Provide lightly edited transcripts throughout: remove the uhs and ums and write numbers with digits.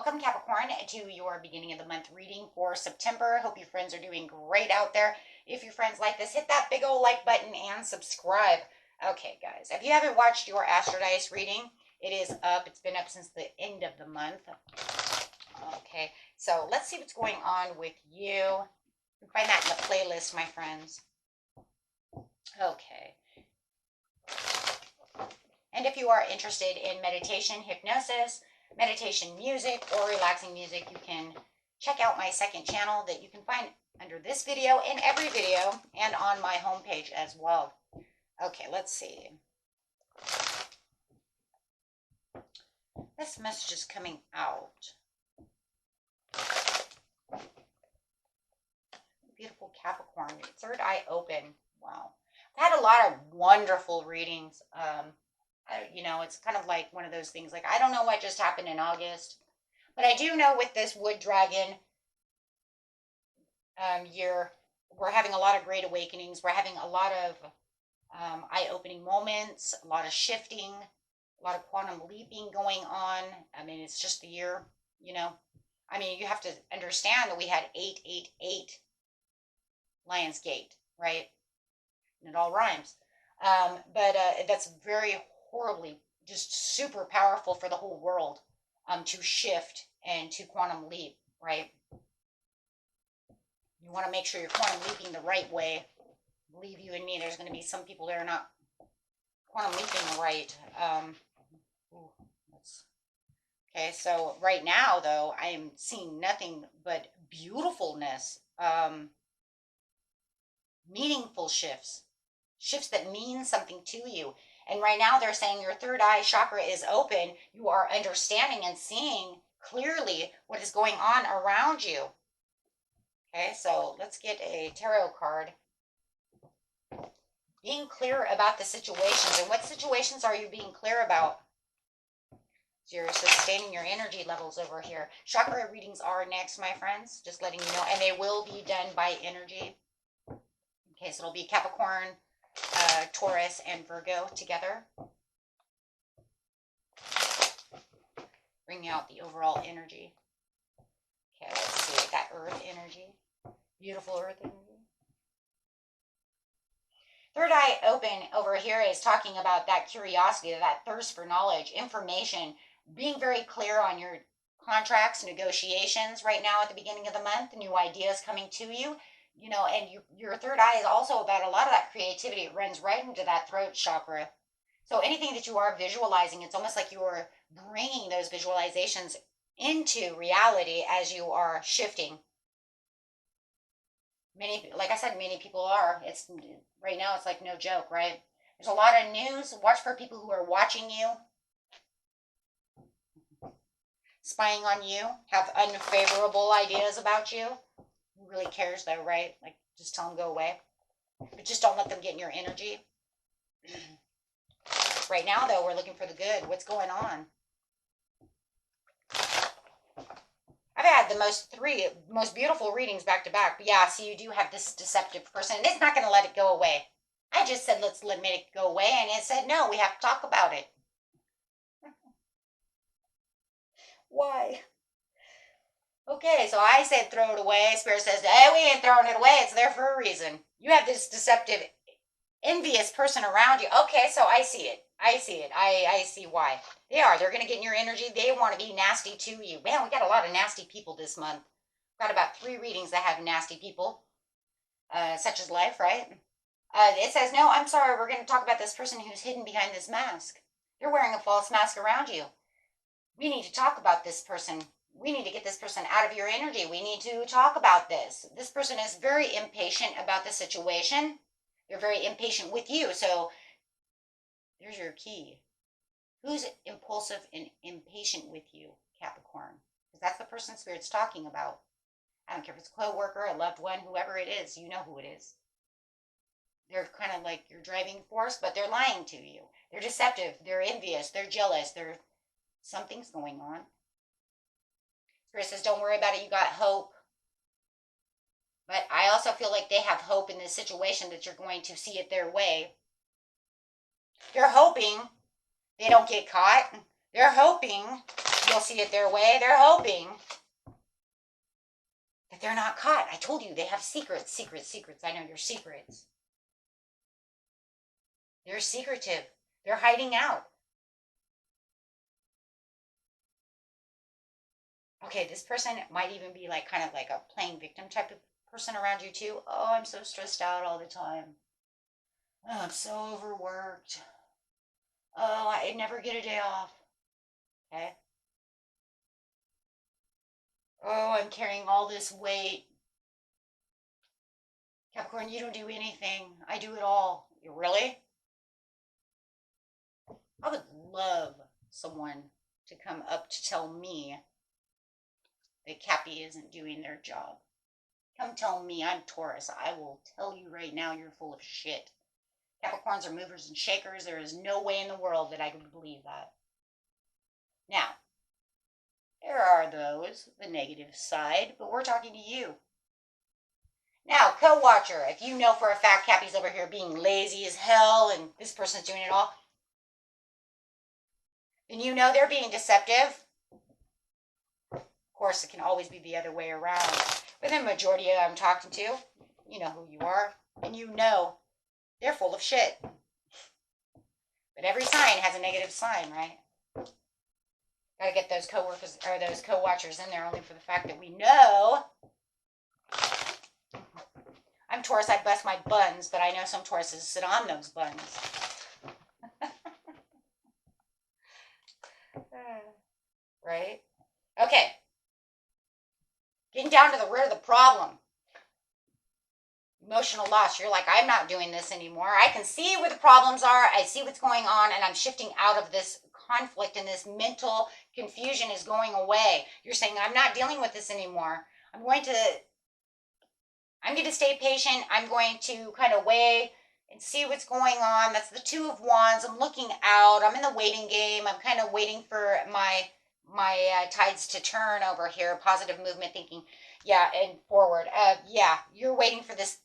Welcome, Capricorn, to your beginning of the month reading for September. Hope your friends are doing great out there. If your friends like this, hit that big old like button and subscribe. Okay, guys, if you haven't watched your Astro Dice reading, it is up. It's been up since the end of the month. Okay, so let's see what's going on with you. You can find that in the playlist, my friends. Okay. And if you are interested in meditation, hypnosis, meditation music, or relaxing music, you can check out my second channel that you can find under this video, in every video, and on my homepage as well. Okay, let's see. This message is coming out. Beautiful Capricorn, third eye open. Wow. I've had a lot of wonderful readings. It's kind of like one of those things, like, I don't know what just happened in August, but I do know with this wood dragon year, we're having a lot of great awakenings. We're having a lot of eye-opening moments, a lot of shifting, a lot of quantum leaping going on. I mean, it's just the year, I mean, you have to understand that we had 888 Lion's Gate, right? And it all rhymes. But that's very horribly, just super powerful for the whole world to shift and to quantum leap, right? You want to make sure you're quantum leaping the right way. Believe you and me, there's going to be some people that are not quantum leaping right. Okay, so right now, though, I am seeing nothing but beautifulness, meaningful shifts that mean something to you. And right now they're saying your third eye chakra is open. You are understanding and seeing clearly what is going on around you. Okay, so let's get a tarot card. Being clear about the situations. And what situations are you being clear about? So you're sustaining your energy levels over here. Chakra readings are next, my friends. Just letting you know. And they will be done by energy. Okay, so it'll be Capricorn, Taurus, and Virgo together. Bring out the overall energy. Okay, let's see. Got Earth energy. Beautiful Earth energy. Third eye open over here is talking about that curiosity, that thirst for knowledge, information, being very clear on your contracts, negotiations right now at the beginning of the month, new ideas coming to you. And your third eye is also about a lot of that creativity. It runs right into that throat chakra. So anything that you are visualizing, it's almost like you are bringing those visualizations into reality as you are shifting. Like I said, many people are. It's right now, it's like no joke, right? There's a lot of news. Watch for people who are watching you, spying on you, have unfavorable ideas about you. Who really cares though, right? Like, just tell them go away. But just don't let them get in your energy. Right now, though, we're looking for the good. What's going on? I've had the most beautiful readings back to back. But yeah, see, you do have this deceptive person. And it's not going to let it go away. I just said, let's let it go away. And it said, no, we have to talk about it. Why? Okay, so I said throw it away. Spirit says, hey, we ain't throwing it away. It's there for a reason. You have this deceptive, envious person around you. Okay, so I see it. I see why. They're going to get in your energy. They want to be nasty to you. Man, we got a lot of nasty people this month. Got about 3 readings that have nasty people. Such as life, right? It says, no, I'm sorry. We're going to talk about this person who's hidden behind this mask. They're wearing a false mask around you. We need to talk about this person. We need to get this person out of your energy. We need to talk about this. This person is very impatient about the situation. They're very impatient with you. So there's your key. Who's impulsive and impatient with you, Capricorn? Because that's the person Spirit's talking about. I don't care if it's a co-worker, a loved one, whoever it is. You know who it is. They're kind of like your driving force, but they're lying to you. They're deceptive. They're envious. They're jealous. Something's going on. Spirit says, don't worry about it. You got hope. But I also feel like they have hope in this situation that you're going to see it their way. They're hoping they don't get caught. They're hoping you'll see it their way. They're hoping that they're not caught. I told you they have secrets, secrets, secrets. I know your secrets. They're secretive. They're hiding out. Okay, this person might even be like kind of like a playing victim type of person around you too. Oh, I'm so stressed out all the time. Oh, I'm so overworked. Oh, I never get a day off. Okay. Oh, I'm carrying all this weight. Capricorn, you don't do anything. I do it all. You really? I would love someone to come up to tell me that Cappy isn't doing their job. Come tell me. I'm Taurus. I will tell you right now you're full of shit. Capricorns are movers and shakers. There is no way in the world that I could believe that. Now, there are those, the negative side, but we're talking to you. Now, co-watcher, if you know for a fact Cappy's over here being lazy as hell and this person's doing it all, then you know they're being deceptive. Of course, it can always be the other way around. But the majority of I'm talking to, you know who you are, and you know they're full of shit. But every sign has a negative sign, right? Gotta get those co-workers or those co-watchers in there only for the fact that we know. I'm Taurus, I bust my buns, but I know some Tauruses sit on those buns. Right? Okay. Getting down to the root of the problem. Emotional loss. You're like, I'm not doing this anymore. I can see where the problems are. I see what's going on, and I'm shifting out of this conflict, and this mental confusion is going away. You're saying, I'm not dealing with this anymore. I'm going to stay patient. I'm going to kind of weigh and see what's going on. That's the Two of Wands. I'm looking out. I'm in the waiting game. I'm kind of waiting for my tides to turn over here. Positive movement thinking. Yeah, and forward. Yeah, you're waiting for this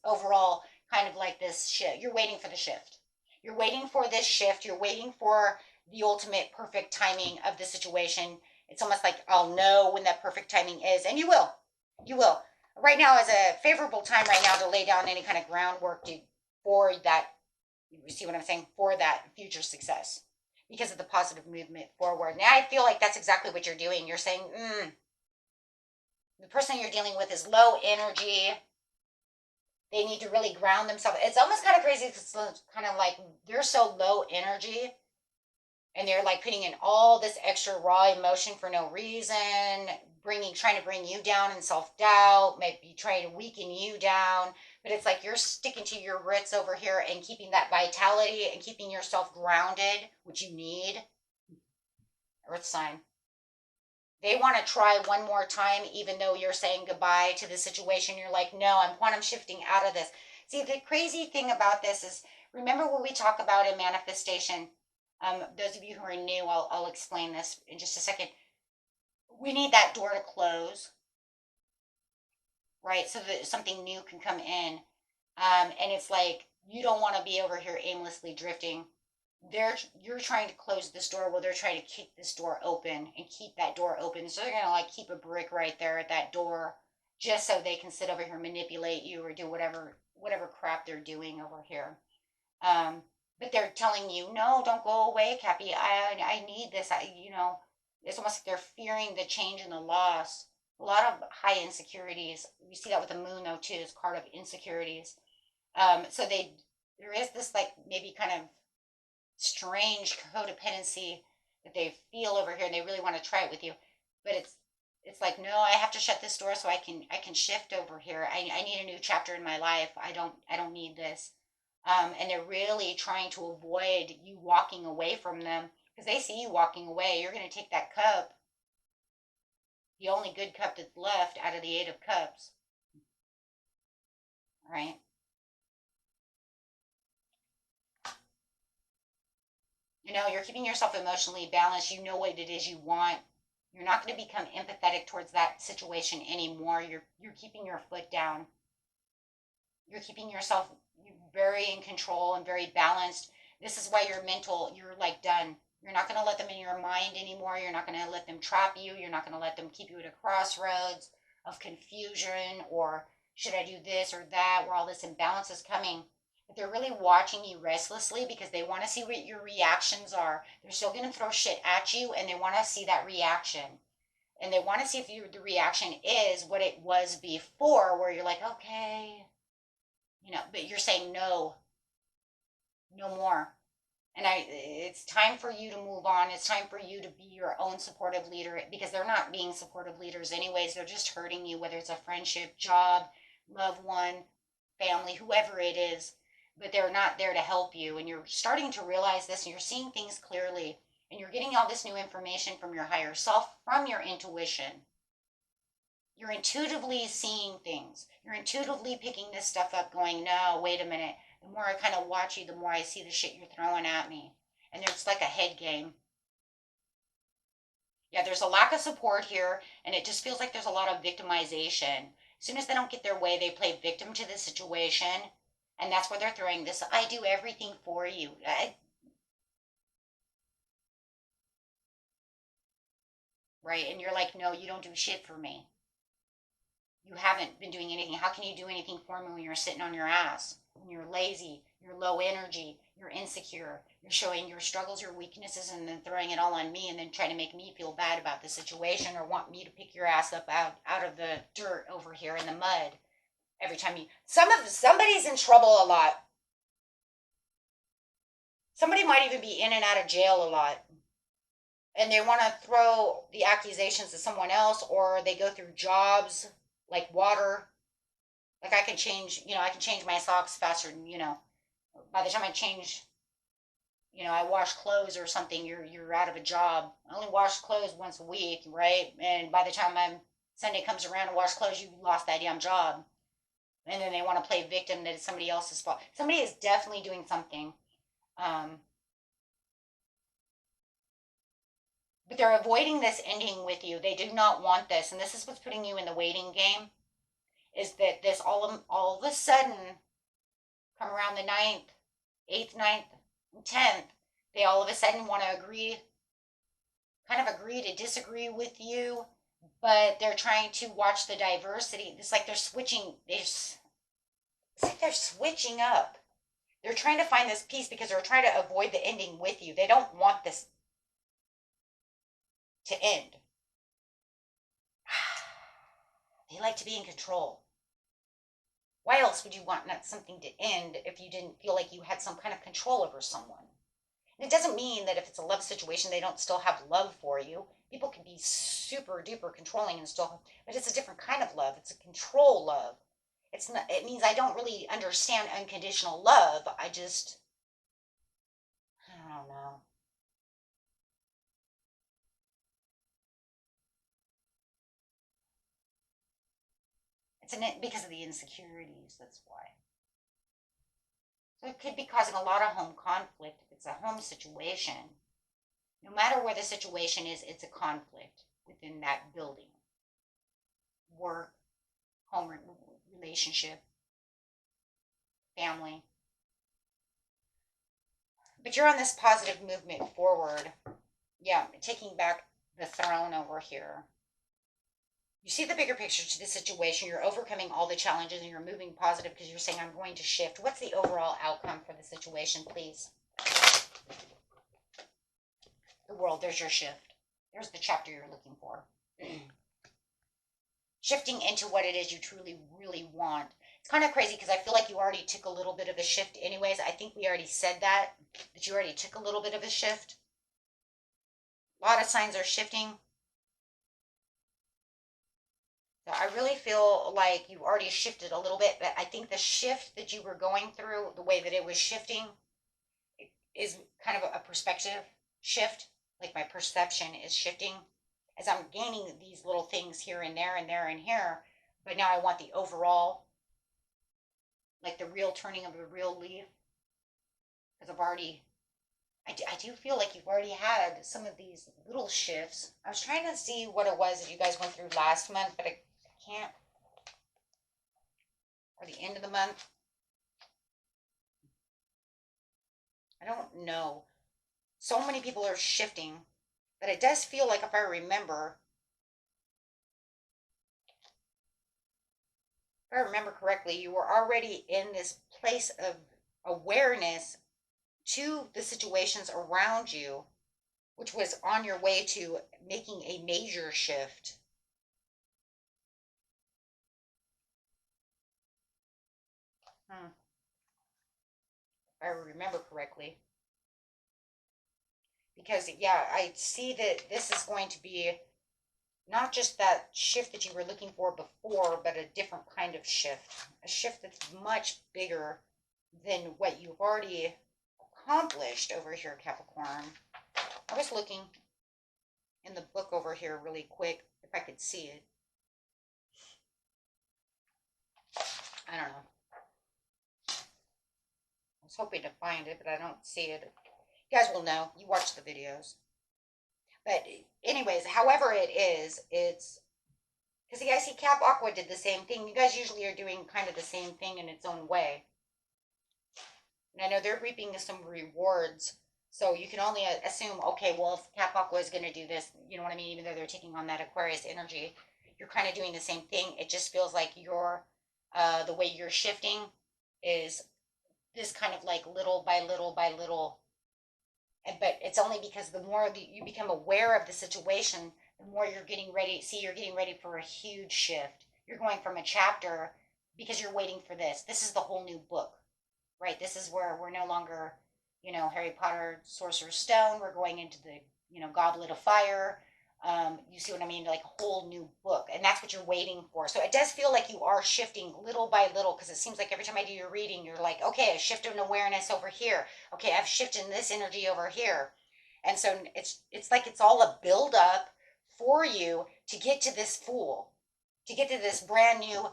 overall kind of like this shift. You're waiting for the shift. You're waiting for this shift. You're waiting for the ultimate perfect timing of the situation. It's almost like I'll know when that perfect timing is, and you will. You will. Right now is a favorable time right now to lay down any kind of groundwork for that. You see what I'm saying? For that future success because of the positive movement forward. Now I feel like that's exactly what you're doing. You're saying, the person you're dealing with is low energy. They need to really ground themselves. It's almost kind of crazy. It's kind of like they're so low energy and they're like putting in all this extra raw emotion for no reason, trying to bring you down in self-doubt, maybe trying to weaken you down. But it's like you're sticking to your roots over here and keeping that vitality and keeping yourself grounded, which you need. Earth sign. They want to try one more time, even though you're saying goodbye to the situation. You're like, no, I'm quantum shifting out of this. See, the crazy thing about this is, remember what we talk about in manifestation? Those of you who are new, I'll explain this in just a second. We need that door to close, right? So that something new can come in. And it's like, you don't want to be over here aimlessly drifting. You're trying to close this door. Well, they're trying to kick this door open and keep that door open. So they're gonna like keep a brick right there at that door, just so they can sit over here, manipulate you, or do whatever crap they're doing over here. But they're telling you, no, don't go away, Cappy. I need this. It's almost like they're fearing the change and the loss. A lot of high insecurities. We see that with the moon though too. It's part of insecurities. So there is this like maybe kind of strange codependency that they feel over here, and they really want to try it with you, but it's like, no, I have to shut this door so I can shift over here. I need a new chapter in my life. I don't need this. And they're really trying to avoid you walking away from them because they see you walking away. You're going to take that cup, the only good cup that's left out of the Eight of Cups. All right. You're keeping yourself emotionally balanced. You know what it is you want. You're not going to become empathetic towards that situation anymore. You're keeping your foot down. You're keeping yourself very in control and very balanced. This is why you're like done. You're not going to let them in your mind anymore. You're not going to let them trap you. You're not going to let them keep you at a crossroads of confusion or should I do this or that, where all this imbalance is coming. But they're really watching you restlessly because they want to see what your reactions are. They're still going to throw shit at you and they want to see that reaction. And they want to see if the reaction is what it was before, where you're like, okay, but you're saying no, no more. And it's time for you to move on. It's time for you to be your own supportive leader because they're not being supportive leaders anyways. They're just hurting you, whether it's a friendship, job, loved one, family, whoever it is. But they're not there to help you. And you're starting to realize this and you're seeing things clearly. And you're getting all this new information from your higher self, from your intuition. You're intuitively seeing things. You're intuitively picking this stuff up, going, no, wait a minute. The more I kind of watch you, the more I see the shit you're throwing at me. And it's like a head game. Yeah, there's a lack of support here, and it just feels like there's a lot of victimization. As soon as they don't get their way, they play victim to the situation, and that's where they're throwing this, I do everything for you. Right? And you're like, no, you don't do shit for me. You haven't been doing anything. How can you do anything for me when you're sitting on your ass? When you're lazy, you're low energy, you're insecure, you're showing your struggles, your weaknesses, and then throwing it all on me and then trying to make me feel bad about the situation or want me to pick your ass up out of the dirt over here in the mud every time you somebody's in trouble a lot. Somebody might even be in and out of jail a lot. And they want to throw the accusations at someone else, or they go through jobs like water. Like I can change my socks faster than, by the time I change, I wash clothes or something, you're out of a job. I only wash clothes once a week, right? And by the time Sunday comes around to wash clothes, you lost that damn job. And then they want to play victim that it's somebody else's fault. Somebody is definitely doing something. But they're avoiding this ending with you. They do not want this. And this is what's putting you in the waiting game, is that this all of a sudden, come around the 9th, 8th, 9th, 10th, they all of a sudden want to kind of agree to disagree with you, but they're trying to watch the diversity. It's like they're switching, it's like they're switching up. They're trying to find this peace because they're trying to avoid the ending with you. They don't want this to end. They like to be in control. Why else would you want not something to end if you didn't feel like you had some kind of control over someone? And it doesn't mean that if it's a love situation, they don't still have love for you. People can be super duper controlling and still, but it's a different kind of love. It's a control love. It's not, it means I don't really understand unconditional love. I don't know. Because of the insecurities, that's why. So it could be causing a lot of home conflict if it's a home situation. No matter where the situation is, it's a conflict within that building. Work, home relationship, family. But you're on this positive movement forward. Yeah, taking back the throne over here. You see the bigger picture to the situation. You're overcoming all the challenges and you're moving positive because you're saying, I'm going to shift. What's the overall outcome for the situation, please? The world, there's your shift. There's the chapter you're looking for. Shifting into what it is you truly, really want. It's kind of crazy because I feel like you already took a little bit of a shift anyways. I think we already said that you already took a little bit of a shift. A lot of signs are shifting. So I really feel like you already shifted a little bit, but I think the shift that you were going through, the way that it was shifting, is kind of a perspective shift. Like my perception is shifting as I'm gaining these little things here and there and there and here. But now I want the overall, like the real turning of a real leaf. Because I do feel like you've already had some of these little shifts. I was trying to see what it was that you guys went through last month, but I can't. Or the end of the month. I don't know. So many people are shifting, but it does feel like, if I remember correctly, you were already in this place of awareness to the situations around you, which was on your way to making a major shift. Hmm. If I remember correctly. Because, yeah, I see that this is going to be not just that shift that you were looking for before, but a different kind of shift. A shift that's much bigger than what you've already accomplished over here, Capricorn. I was looking in the book over here really quick if I could see it. I don't know. I was hoping to find it, but I don't see it. You guys will know. You watch the videos. But anyways, however it is, it's because see, I see Cap Aqua did the same thing. You guys usually are doing kind of the same thing in its own way. And I know they're reaping some rewards. So you can only assume, okay, well, if Cap Aqua is going to do this, you know what I mean? Even though they're taking on that Aquarius energy, you're kind of doing the same thing. It just feels like the way you're shifting is this kind of like little by little by little. But it's only because the more that you become aware of the situation, the more you're getting ready. See, you're getting ready for a huge shift. You're going from a chapter because you're waiting for this. This is the whole new book, right? This is where we're no longer, Harry Potter, Sorcerer's Stone. We're going into the, Goblet of Fire. You see what I mean? Like a whole new book. And that's what you're waiting for. So it does feel like you are shifting little by little because it seems like every time I do your reading, you're like, okay, I shifted an awareness over here. Okay, I've shifted this energy over here. And so it's like it's all a build up for you to get to this Fool, to get to this brand new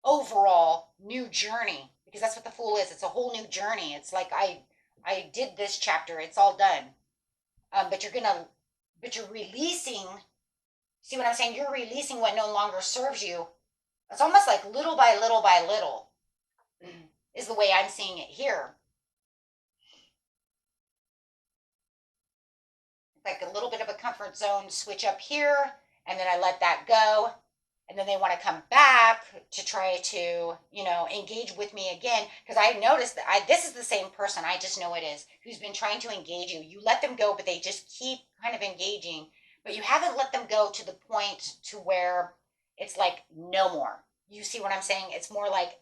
overall new journey, because that's what the Fool is. It's a whole new journey. It's like I did this chapter. It's all done. But you're releasing. See what I'm saying? You're releasing what no longer serves you. It's almost like little by little by little is the way I'm seeing it here. It's like a little bit of a comfort zone switch up here, and then I let that go. And then they want to come back to try to, engage with me again. Because I noticed that this is the same person, I just know it is, who's been trying to engage you. You let them go, but they just keep kind of engaging. But you haven't let them go to the point to where it's like no more. You see what I'm saying? It's more like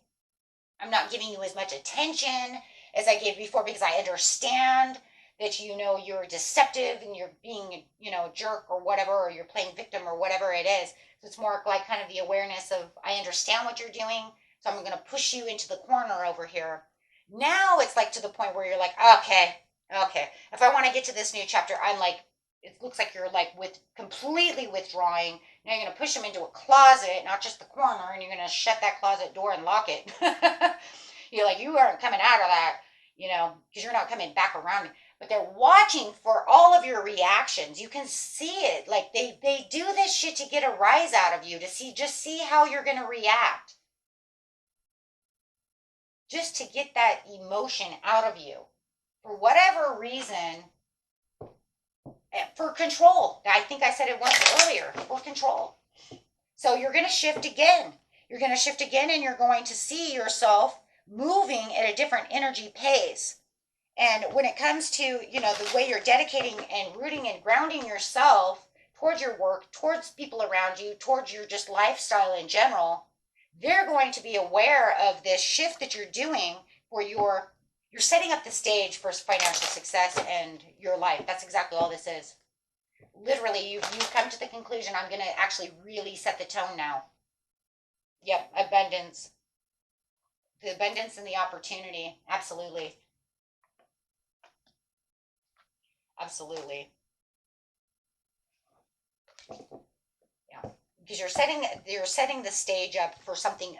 I'm not giving you as much attention as I gave before because I understand that you're deceptive and you're being a jerk or whatever, or you're playing victim or whatever it is. So it's more like kind of the awareness of I understand what you're doing, so I'm going to push you into the corner over here. Now it's like to the point where you're like, okay, if I want to get to this new chapter, I'm like, it looks like you're like completely withdrawing. Now you're going to push them into a closet, not just the corner, and you're going to shut that closet door and lock it. You're like, you aren't coming out of that, because you're not coming back around. But they're watching for all of your reactions. You can see it. Like they do this shit to get a rise out of you, to see how you're going to react. Just to get that emotion out of you. For whatever reason, for control. I think I said it once earlier, for control. So you're going to shift again. You're going to shift again, and you're going to see yourself moving at a different energy pace. And when it comes to, the way you're dedicating and rooting and grounding yourself towards your work, towards people around you, towards your just lifestyle in general, they're going to be aware of this shift that you're doing where you're setting up the stage for financial success and your life. That's exactly all this is. Literally, you've come to the conclusion, I'm going to actually really set the tone now. Yep, abundance. The abundance and the opportunity. Absolutely. Absolutely. Yeah. Because you're setting the stage up for something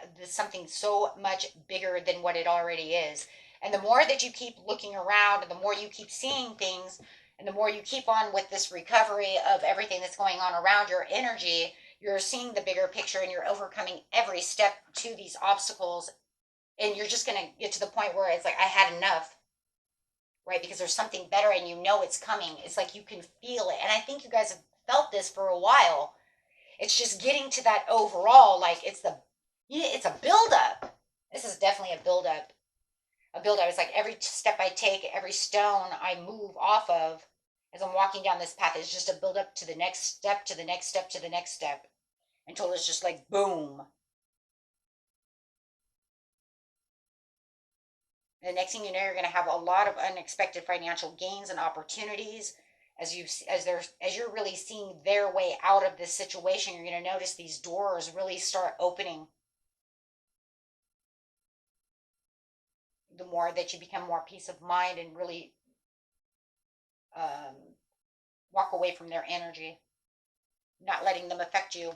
so much bigger than what it already is. And the more that you keep looking around, and the more you keep seeing things, and the more you keep on with this recovery of everything that's going on around your energy, you're seeing the bigger picture, and you're overcoming every step to these obstacles. And you're just going to get to the point where it's like, I had enough. right? Because there's something better and you know it's coming. It's like you can feel it. And I think you guys have felt this for a while. It's just getting to that overall, like it's a buildup. This is definitely a buildup. A buildup. It's like every step I take, every stone I move off of as I'm walking down this path is just a buildup to the next step, to the next step, to the next step, until it's just like boom. The next thing you know, you're going to have a lot of unexpected financial gains and opportunities as you're really seeing their way out of this situation. You're going to notice these doors really start opening the more that you become more peace of mind and really um, walk away from their energy, not letting them affect you.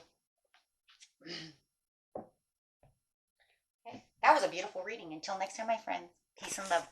Okay. That was a beautiful reading. Until next time, my friends. Peace and love.